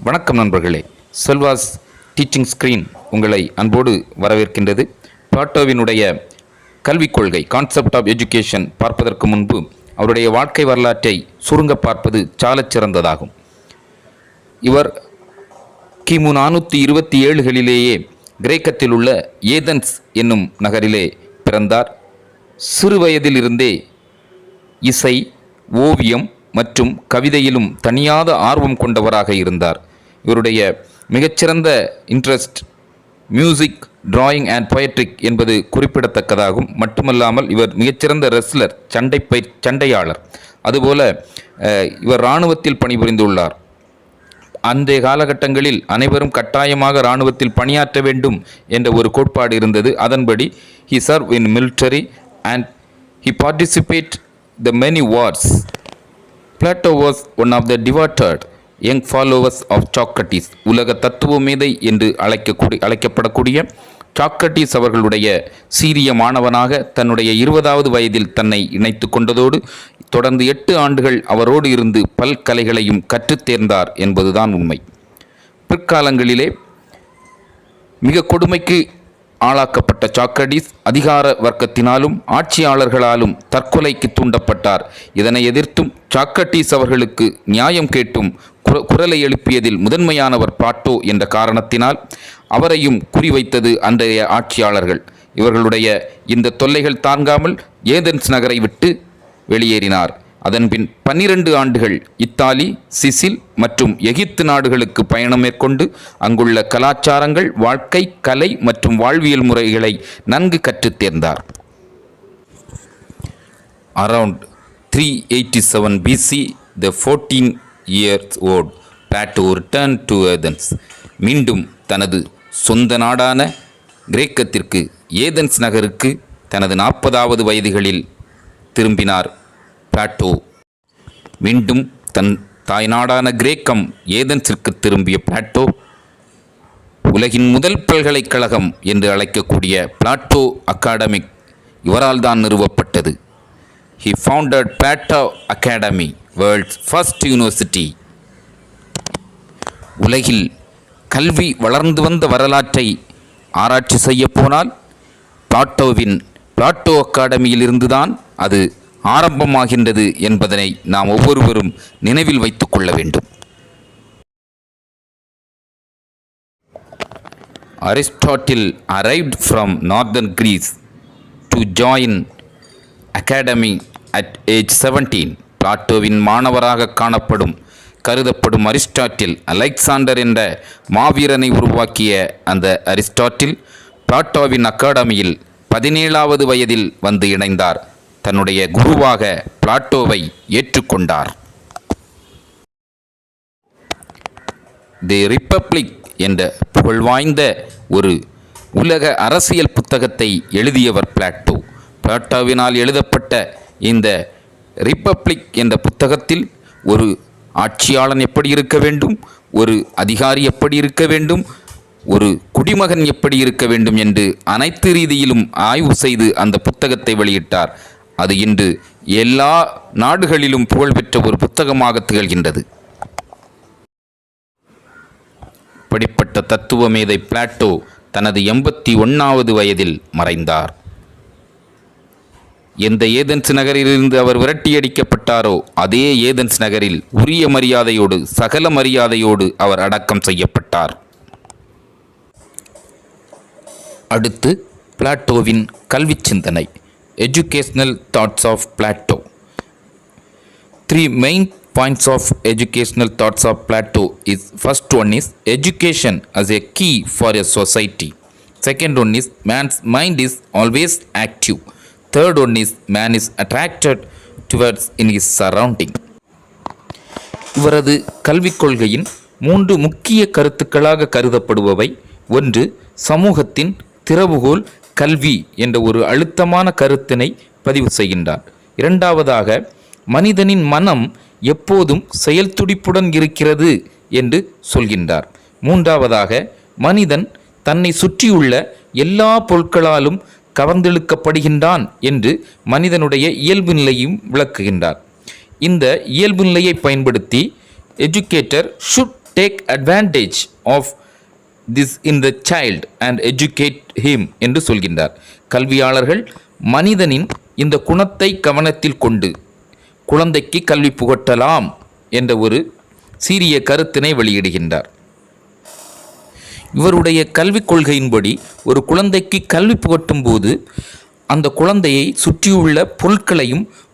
வணக்கம் நண்பர்களே, செல்வாஸ் teaching screen உங்களை அன்போடு வரவேற்கின்றது. பிளாட்டோவினுடைய கல்விக் கொள்கை, கான்செப்ட் ஆஃப் எஜுகேஷன் பார்ப்பதற்கு முன்பு அவருடைய வாழ்க்கை வரலாற்றை சுருங்க பார்ப்பது சாலச் சிறந்ததாகும். இவர் கிமு 427களிலேயே கிரேக்கத்தில் உள்ள ஏதென்ஸ் என்னும் நகரிலே பிறந்தார். சிறு வயதிலிருந்தே இசை, ஓவியம் மற்றும் கவிதையிலும் தனியாத ஆர்வம் கொண்டவராக இருந்தார். இவருடைய மிகச்சிறந்த interest music, drawing and poetic என்பது குறிப்பிடத்தக்கதாகும். மட்டுமல்லாமல் இவர் மிகச்சிறந்த ரெஸ்லர், சண்டையாளர். அதுபோல இவர் இராணுவத்தில் பணிபுரிந்துள்ளார். அந்த காலகட்டங்களில் அனைவரும் கட்டாயமாக இராணுவத்தில் பணியாற்ற வேண்டும் என்ற ஒரு கோட்பாடு இருந்தது. அதன்படி he served in military and he participated the many wars. Plato was one of the devoted young followers of Socrates. உலக தத்துவ மேதை என்று அழைக்கப்படக்கூடிய சாக்ரட்டிஸ் அவர்களுடைய சீரிய மாணவனாக தன்னுடைய 20வது வயதில் தன்னை இணைத்து கொண்டதோடு தொடர்ந்து 8 ஆண்டுகள் அவரோடு இருந்து பல்கலைகளையும் கற்றுத் தேர்ந்தார் என்பதுதான் உண்மை. பிற்காலங்களிலே மிக கொடுமைக்கு ஆளாக்கப்பட்ட சாக்ரட்டிஸ் அதிகார வர்க்கத்தினாலும் ஆட்சியாளர்களாலும் தற்கொலைக்கு தூண்டப்பட்டார். இதனை எதிர்த்தும் சாக்ரட்டிஸ் அவர்களுக்கு நியாயம் கேட்டும் குரலை எழுப்பியதில் முதன்மையானவர் பிளாட்டோ என்ற காரணத்தினால் அவரையும் குறிவைத்தது அன்றைய ஆட்சியாளர்கள். இவர்களுடைய இந்த தொல்லைகள் தாங்காமல் ஏதென்ஸ் நகரை விட்டு வெளியேறினார். அதன்பின் 12 ஆண்டுகள் இத்தாலி, சிசில் மற்றும் எகிப்து நாடுகளுக்கு பயணம் மேற்கொண்டு அங்குள்ள கலாச்சாரங்கள், வாழ்க்கை, கலை மற்றும் வாழ்வியல் முறைகளை நன்கு கற்றுத் தேர்ந்தார். Around 387 BC, the 14 years old Plato returned to Athens. மீண்டும் தனது சொந்த நாடான கிரேக்கத்திற்கு, ஏதென்ஸ் நகருக்கு தனது 40வது வயதுகளில் திரும்பினார் பிளாட்டோ. மீண்டும் தன் தாய்நாடான கிரேக்கம் ஏதென்ஸிற்கு திரும்பிய பிளாட்டோ உலகின் முதல் பல்கலைக்கழகம் என்று அழைக்கக்கூடிய பிளாட்டோ அகாடமிக் இவரால் தான் நிறுவப்பட்டது. He founded Plato Academy, world's first university. உலகில் கல்வி வளர்ந்து வந்த வரலாற்றை ஆராய்ச்சி செய்ய போனால் பிளாட்டோ அகாடமியில் இருந்துதான் அது ஆரம்பமாகின்றது என்பதனை நாம் ஒவ்வொருவரும் நினைவில் வைத்துக் கொள்ள வேண்டும். Aristotle arrived from northern Greece to join academy at age 17. பிளாட்டோவின் மாணவராக கருதப்படும் அரிஸ்டாட்டில், அலெக்சாண்டர் என்ற மாவீரனை உருவாக்கிய அந்த அரிஸ்டாட்டில் பிளாட்டோவின் அகாடமியில் 17வது வயதில் வந்து இணைந்தார். தன்னுடைய குருவாக பிளாட்டோவை ஏற்றுக்கொண்டார். தி ரிப்பப்ளிக் என்ற புகழ்வாய்ந்த ஒரு உலக அரசியல் புத்தகத்தை எழுதியவர் பிளாட்டோ. பிளாட்டோவினால் எழுதப்பட்ட இந்த ரிப்பப்ளிக் என்ற புத்தகத்தில் ஒரு ஆட்சியாளன் எப்படி இருக்க வேண்டும், ஒரு அதிகாரி எப்படி இருக்க வேண்டும், ஒரு குடிமகன் எப்படி இருக்க வேண்டும் என்று அனைத்து ரீதியிலும் ஆய்வு செய்து அந்த புத்தகத்தை வெளியிட்டார். அது இன்று எல்லா நாடுகளிலும் புகழ்பெற்ற ஒரு புத்தகமாக திகழ்கின்றது. இப்படிப்பட்ட தத்துவ மேதை பிளாட்டோ தனது 81வது வயதில் மறைந்தார். எந்த ஏதென்ஸ் நகரிலிருந்து அவர் விரட்டியடிக்கப்பட்டாரோ அதே ஏதென்ஸ் நகரில் உரிய மரியாதையோடு, சகல மரியாதையோடு அவர் அடக்கம் செய்யப்பட்டார். அடுத்து பிளாட்டோவின் கல்வி சிந்தனை. Educational thoughts of Plato. 3 main points of educational thoughts of Plato is: first one is education as a key for a society. Second one is man's mind is always active. Third one is man is attracted towards in his surrounding. இவரது கல்விக் கொள்கையின் 3 முக்கிய கருத்துக்களாக கருதப்படுபவை: ஒன்று, சமூகத்தின் திறவுகோல் கல்வி என்ற ஒரு அழுத்தமான கருத்தினை பதிவு செய்கின்றார். இரண்டாவதாக, மனிதனின் மனம் எப்போதும் செயல் துடிப்புடன் இருக்கிறது என்று சொல்கின்றார். மூன்றாவதாக, மனிதன் தன்னை சுற்றியுள்ள எல்லா பொருட்களாலும் கவர்ந்தெழுக்கப்படுகின்றான் என்று மனிதனுடைய இயல்பு நிலையும் விளக்குகின்றார். இந்த இயல்பு நிலையை பயன்படுத்தி educator should take advantage of this in the child and educate him என்று சொல்கின்றார். கல்வியாளர்கள் மனிதனின் இந்த குணத்தை கவனத்தில் கொண்டு குழந்தைக்கு கல்வி புகட்டலாம் என்ற ஒரு சீரிய கருத்தினை வெளியிடுகின்றார். இவருடைய கல்விக் கொள்கையின்படி ஒரு குழந்தைக்கு கல்வி புகட்டும் போது அந்த குழந்தையை சுற்றியுள்ள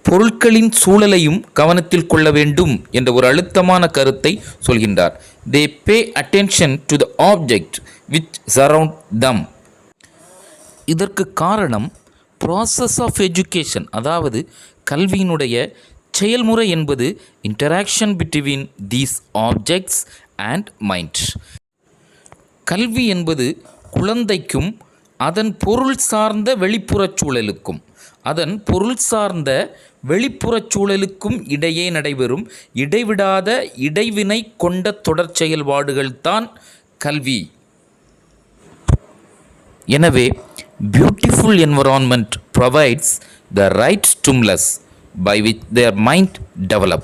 பொருட்களின் சூழலையும் கவனத்தில் கொள்ள வேண்டும் என்ற ஒரு அழுத்தமான கருத்தை சொல்கின்றார். They pay attention to the object which surround them. இதற்கு காரணம் process of education, அதாவது கல்வியினுடைய செயல்முறை என்பது interaction between these objects and mind. கல்வி என்பது குழந்தைக்கும் அதன் பொருள் சார்ந்த வெளிப்புறச் சூழலுக்கும் இடையே நடைபெறும் இடைவிடாத இடைவினை கொண்ட தொடர் செயல்பாடுகள்தான் கல்வி. எனவே beautiful environment provides the right stimulus by which their mind develop.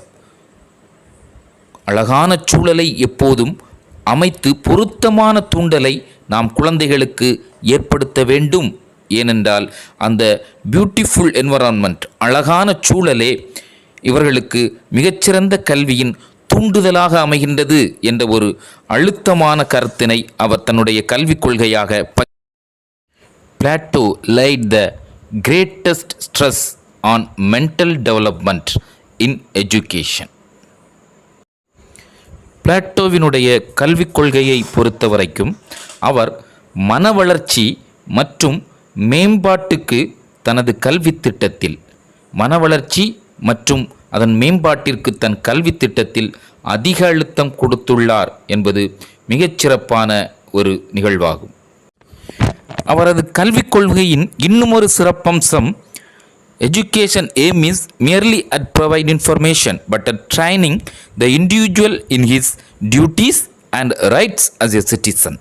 அழகான சூழலை எப்போதும் அமைத்து பொருத்தமான தூண்டலை நாம் குழந்தைகளுக்கு ஏற்படுத்த வேண்டும். ஏனென்றால் அந்த பியூட்டிஃபுல் என்விரான்மெண்ட், அழகான சூழலே இவர்களுக்கு மிகச்சிறந்த கல்வியின் தூண்டுதலாக அமைகின்றது என்ற ஒரு அழுத்தமான கருத்தினை அவர் தன்னுடைய கல்விக் கொள்கையாக Plato laid the greatest stress on mental development in education. பிளாட்டோவினுடைய கல்விக் கொள்கையை பொறுத்தவரைக்கும் அவர் மன வளர்ச்சி மற்றும் மேம்பாட்டுக்கு தனது கல்வி திட்டத்தில் அதன் மேம்பாட்டிற்கு தன் கல்வி திட்டத்தில் அதிக அழுத்தம் கொடுத்துள்ளார் என்பது மிகச்சிறப்பான ஒரு நிகழ்வாகும். அவரது கல்விக் கொள்கையின் இன்னும் ஒரு சிறப்பம்சம், education aim is merely at provide information but at training the individual in his duties and rights as a citizen.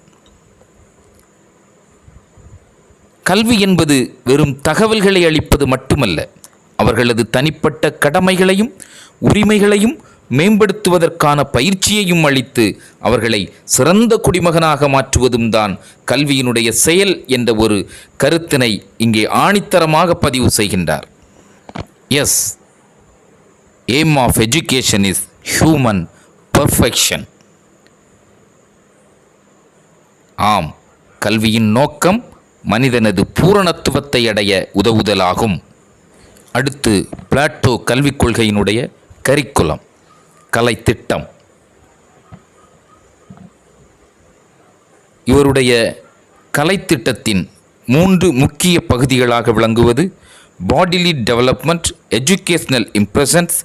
கல்வி என்பது வெறும் தகவல்களை அளிப்பது மட்டுமல்ல, அவர்களது தனிப்பட்ட கடமைகளையும் உரிமைகளையும் மேம்படுத்துவதற்கான பயிற்சியையும் அளித்து அவர்களை சிறந்த குடிமகனாக மாற்றுவதும் தான் கல்வியினுடைய செயல் என்ற ஒரு கருத்தினை இங்கே ஆணித்தரமாக பதிவு செய்கின்றார். Yes, aim of education is human perfection. ஆம், கல்வியின் நோக்கம் மனிதனது பூரணத்துவத்தை அடைய உதவுதலாகும். அடுத்து பிளாட்டோ கல்விக் கொள்கையினுடைய கரிக்குலம், கலைத்திட்டம். இவருடைய கலைத்திட்டத்தின் 3 முக்கிய பகுதிகளாக விளங்குவது bodily development, educational impressions,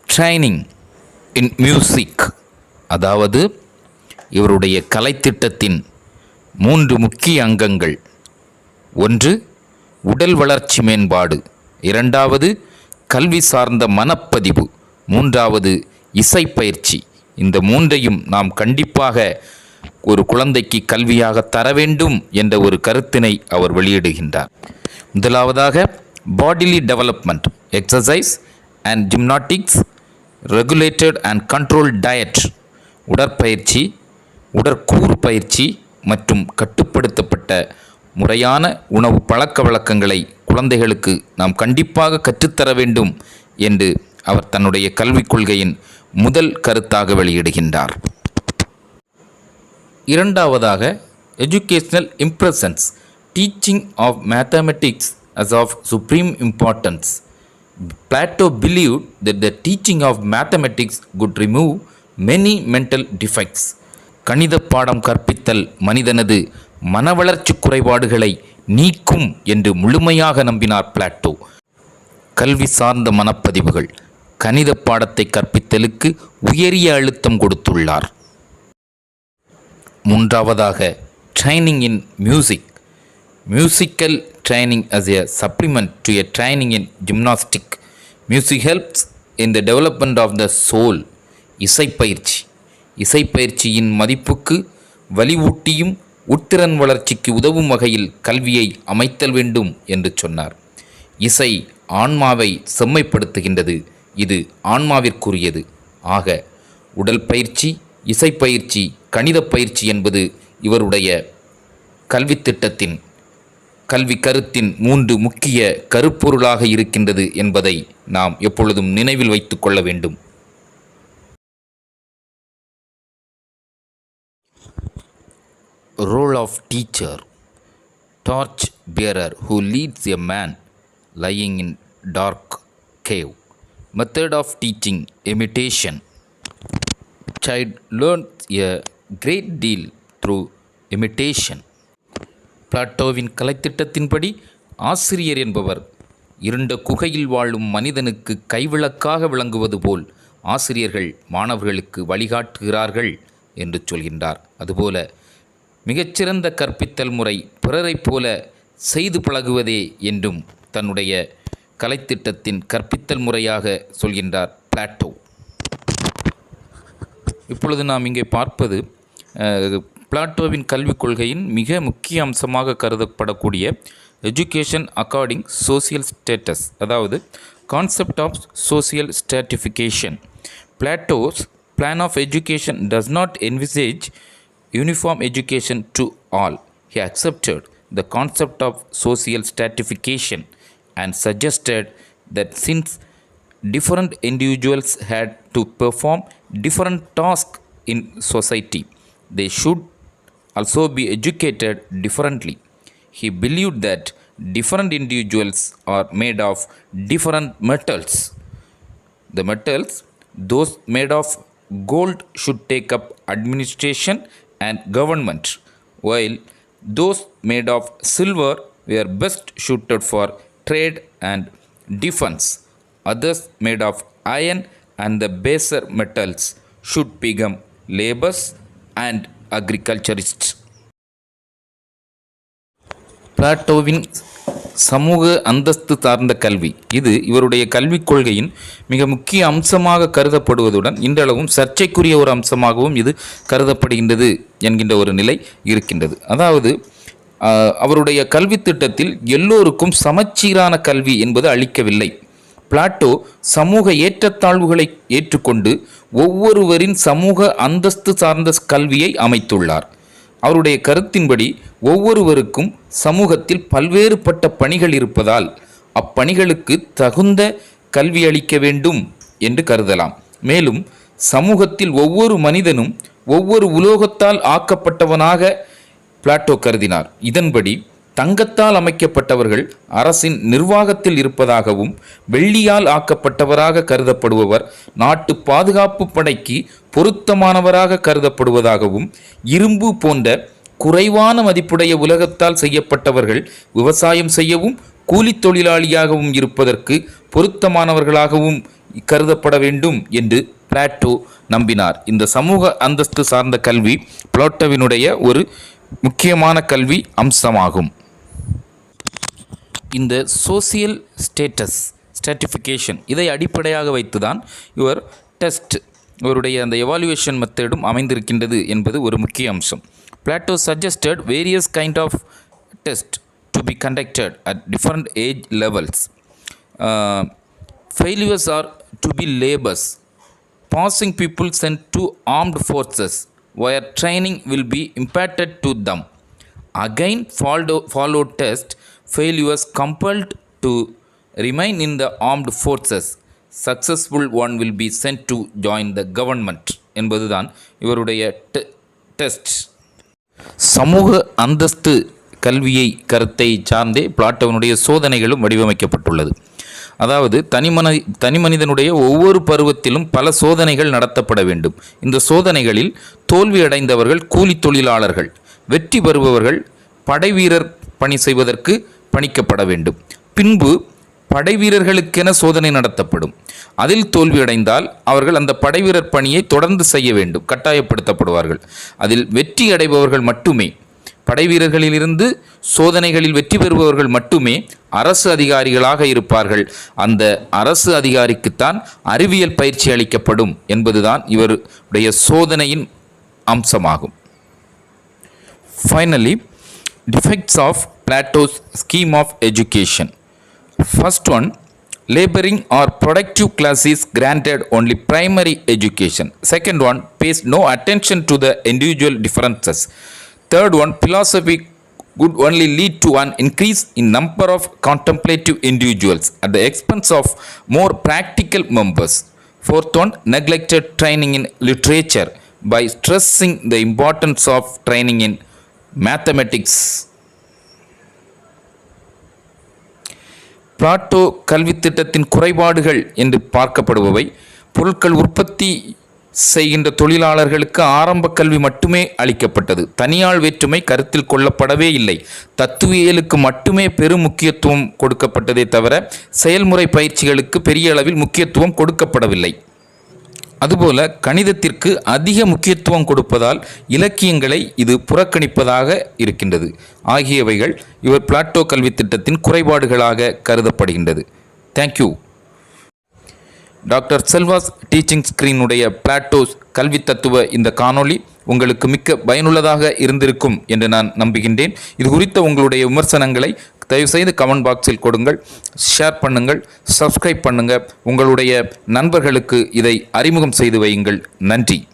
training in music. அதாவது இவருடைய கலைத்திட்டத்தின் 3 முக்கிய அங்கங்கள்: 1 உடல் வளர்ச்சி மேம்பாடு, 2வது கல்வி சார்ந்த மனப்பதிவு, 3வது இசைப்பயிற்சி. இந்த 3ஐயும் நாம் கண்டிப்பாக ஒரு குழந்தைக்கு கல்வியாக தர வேண்டும் என்ற ஒரு கருத்தினை அவர் வெளியிடுகின்றார். முதலாவதாக bodily development, exercise and gymnastics, regulated and controlled diet. உடற்பயிற்சி, உடற்கூறு பயிற்சி மற்றும் கட்டுப்படுத்தப்பட்ட முறையான உணவு பழக்க வழக்கங்களை குழந்தைகளுக்கு நாம் கண்டிப்பாக கற்றுத்தர வேண்டும் என்று அவர் தன்னுடைய கல்விக் கொள்கையின் முதல் கருத்தாக வெளியிடுகின்றார். 2வதாக educational impressions, teaching of mathematics as of supreme importance. Plato believed that the teaching of mathematics could remove many mental defects. கணித பாடம் கற்பித்தல் மனிதனது மனவளர்ச்சி குறைபாடுகளை நீக்கும் என்று முழுமையாக நம்பினார் பிளாட்டோ. கல்வி சார்ந்த மனப்பதிவுகள், கணித பாடத்தை கற்பித்தலுக்கு உயரிய அழுத்தம் கொடுத்துள்ளார். 3வதாக training in music, musical training as a supplement to a training in gymnastic. Music helps in the development of the soul. இசைப்பயிற்சி, இசைப்பயிற்சியின் மதிப்புக்கு வலிவூட்டியும் உட்திறன் வளர்ச்சிக்கு உதவும் வகையில் கல்வியை அமைத்தல் வேண்டும் என்று சொன்னார். இசை ஆன்மாவை செம்மைப்படுத்துகின்றது, இது ஆன்மாவிற்குரியது. ஆக உடல் பயிற்சி, இசைப்பயிற்சி, கணித பயிற்சி என்பது இவருடைய கல்வி திட்டத்தின் கல்வி கருத்தின் 3 முக்கிய கருப்பொருளாக இருக்கின்றது என்பதை நாம் எப்பொழுதும் நினைவில் வைத்து கொள்ள வேண்டும். Role of teacher: torch bearer who leads a man lying in dark cave. Method of teaching: imitation. Child learns a great deal through imitation. பிளாட்டோவின் கலைத்திட்டத்தின்படி ஆசிரியர் என்பவர் இருண்ட குகையில் வாழும் மனிதனுக்கு கைவிளக்காக விளங்குவது போல் ஆசிரியர்கள் மாணவர்களுக்கு வழிகாட்டுகிறார்கள் என்று சொல்கின்றார். அதுபோல மிகச்சிறந்த கற்பித்தல் முறை பிறரைப் போல செய்து பழகுவதே என்றும் தன்னுடைய கலைத்திட்டத்தின் கற்பித்தல் முறையாக சொல்கின்றார் பிளாட்டோ. இப்பொழுது நாம் இங்கே பார்ப்பது பிளாட்டோவின் கல்விக் கொள்கையின் மிக முக்கிய அம்சமாக கருதப்படக்கூடிய எஜுகேஷன் அக்கார்டிங் சோசியல் ஸ்டேட்டஸ், அதாவது concept of social stratification. Plato's plan of education does not envisage uniform education to all. He accepted the concept of social stratification and suggested that since different individuals had to perform different tasks in society, they should also be educated differently. He believed that different individuals are made of different metals. The metals, those made of gold, should take up administration and government, while those made of silver were best suited for trade and defense. Others made of iron and the baser metals should become laborers and agriculturists. பிளாட்டோவின் சமூக அந்தஸ்து சார்ந்த கல்வி, இது இவருடைய கல்விக் கொள்கையின் மிக முக்கிய அம்சமாக கருதப்படுவதுடன் இன்றளவும் சர்ச்சைக்குரிய ஒரு அம்சமாகவும் இது கருதப்படுகின்றது என்கின்ற ஒரு நிலை இருக்கின்றது. அதாவது அவருடைய கல்வி திட்டத்தில் எல்லோருக்கும் சமச்சீரான கல்வி என்பது அளிக்கவில்லை. பிளாட்டோ சமூக ஏற்றத்தாழ்வுகளை ஏற்றுக்கொண்டு ஒவ்வொருவரின் சமூக அந்தஸ்து சார்ந்த கல்வியை அமைத்துள்ளார். அவருடைய கருத்தின்படி ஒவ்வொருவருக்கும் சமூகத்தில் பல்வேறுபட்ட பணிகள் இருப்பதால் அப்பணிகளுக்கு தகுந்த கல்வி அளிக்க வேண்டும் என்று கருதலாம். மேலும் சமூகத்தில் ஒவ்வொரு மனிதனும் ஒவ்வொரு உலோகத்தால் ஆக்கப்பட்டவனாக பிளாட்டோ கருதினார். இதன்படி தங்கத்தால் அமைக்கப்பட்டவர்கள் அரசின் நிர்வாகத்தில் இருப்பதாகவும், வெள்ளியால் ஆக்கப்பட்டவராக கருதப்படுபவர் நாட்டு பாதுகாப்பு படைக்கு பொருத்தமானவராக கருதப்படுவதாகவும், இரும்பு போன்ற குறைவான மதிப்புடைய உலகத்தால் செய்யப்பட்டவர்கள் விவசாயம் செய்யவும் கூலித் தொழிலாளியாகவும் இருப்பதற்கு பொருத்தமானவர்களாகவும் கருதப்பட வேண்டும் என்று பிளாட்டோ நம்பினார். இந்த சமூக அந்தஸ்து சார்ந்த கல்வி பிளாட்டோவினுடைய ஒரு முக்கியமான கல்வி அம்சமாகும். இந்த சோசியல் ஸ்ட்ராட்டிஃபிகேஷன் இதை அடிப்படையாக வைத்துதான் இவர் டெஸ்ட், இவருடைய அந்த எவாலுவேஷன் மெத்தடும் அமைந்திருக்கின்றது என்பது ஒரு முக்கிய அம்சம். Plato suggested various kind of tests to be conducted at different age levels. Failures are to be labors. Passing people sent to armed forces where training will be imparted to them. Again followed test, failures compelled to remain in the armed forces. Successful one will be sent to join the government என்பதுதான் இவருடைய test. சமூக அந்தஸ்து கல்வியை கருத்தை சார்ந்தே பிளாட்டோனுடைய சோதனைகளும் வடிவமைக்கப்பட்டுள்ளது. அதாவது தனி மனிதனுடைய ஒவ்வொரு பருவத்திலும் பல சோதனைகள் நடத்தப்பட வேண்டும். இந்த சோதனைகளில் தோல்வி அடைந்தவர்கள் கூலி தொழிலாளர்கள், வெற்றி பெறுபவர்கள் படைவீரர் பணி செய்வதற்கு பணிக்கப்பட வேண்டும். பின்பு படைவீரர்களுக்கென சோதனை நடத்தப்படும். அதில் தோல்வியடைந்தால் அவர்கள் அந்த படைவீரர் பணியை தொடர்ந்து செய்ய வேண்டும், கட்டாயப்படுத்தப்படுவார்கள். அதில் வெற்றி அடைபவர்கள் மட்டுமே, படைவீரர்களிலிருந்து சோதனைகளில் வெற்றி பெறுபவர்கள் மட்டுமே அரசு அதிகாரிகளாக இருப்பார்கள். அந்த அரசு அதிகாரிக்குத்தான் அறிவியல் பயிற்சி அளிக்கப்படும் என்பதுதான் இவருடைய சோதனையின் அம்சமாகும். Finally, defects of Plato's scheme of education. First one, Laboring or productive class is granted only primary education. Second one, pays no attention to the individual differences. Third one, philosophy would only lead to an increase in number of contemplative individuals at the expense of more practical members. Fourth one, neglected training in literature by stressing the importance of training in mathematics. Plato கல்வித் திட்டத்தின் குறைபாடுகள் என்று பார்க்கப்படுபவை, பொருட்கள் உற்பத்தி செய்கின்ற தொழிலாளர்களுக்கு ஆரம்ப கல்வி மட்டுமே அளிக்கப்பட்டது. தனியாள் வேற்றுமை கருத்தில் கொள்ளப்படவே இல்லை. தத்துவியலுக்கு மட்டுமே பெரும் முக்கியத்துவம் கொடுக்கப்பட்டதே தவிர செயல்முறை பயிற்சிகளுக்கு பெரிய அளவில் முக்கியத்துவம் கொடுக்கப்படவில்லை. அதுபோல கணிதத்திற்கு அதிக முக்கியத்துவம் கொடுப்பதால் இலக்கியங்களை இது புறக்கணிப்பதாக இருக்கின்றது. ஆகியவைகள் இவர் பிளாட்டோ கல்வி திட்டத்தின் குறைபாடுகளாக கருதப்படுகின்றது. தேங்க்யூ. டாக்டர் செல்வாஸ் டீச்சிங் ஸ்கிரீனுடைய பிளாட்டோஸ் கல்வி தத்துவ இந்த காணொளி உங்களுக்கு மிக்க பயனுள்ளதாக இருந்திருக்கும் என்று நான் நம்புகின்றேன். இது குறித்த உங்களுடைய விமர்சனங்களை தயவுசெய்து கமெண்ட் பாக்ஸில் கொடுங்கள், ஷேர் பண்ணுங்கள், சப்ஸ்கிரைப் பண்ணுங்கள், உங்களுடைய நண்பர்களுக்கு இதை அறிமுகம் செய்து வையுங்கள். நன்றி.